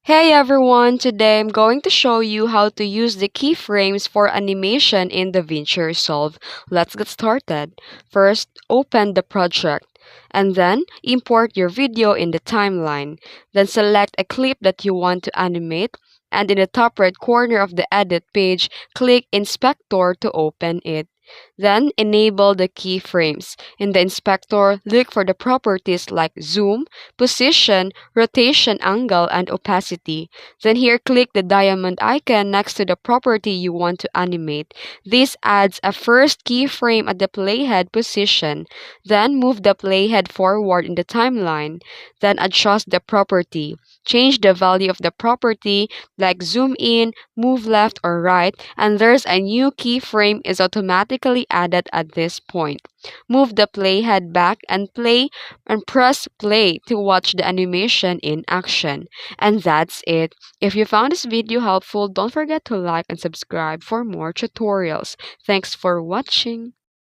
Hey everyone, today I'm going to show you how to use the keyframes for animation in DaVinci Resolve. Let's get started. First, open the project and then import your video in the timeline. Then select a clip that you want to animate and in the top right corner of the edit page, click Inspector to open it. Then enable the keyframes. In the inspector, look for the properties like zoom, position, rotation angle, and opacity. Then here click the diamond icon next to the property you want to animate. This adds a first keyframe at the playhead position. Then move the playhead forward in the timeline. Then adjust the property. Change the value of the property like zoom in, move left or right, and there's a new keyframe is automatically added at this point. Move the playhead back and press play to watch the animation in action. And that's it. If you found this video helpful, don't forget to like and subscribe for more tutorials. Thanks for watching.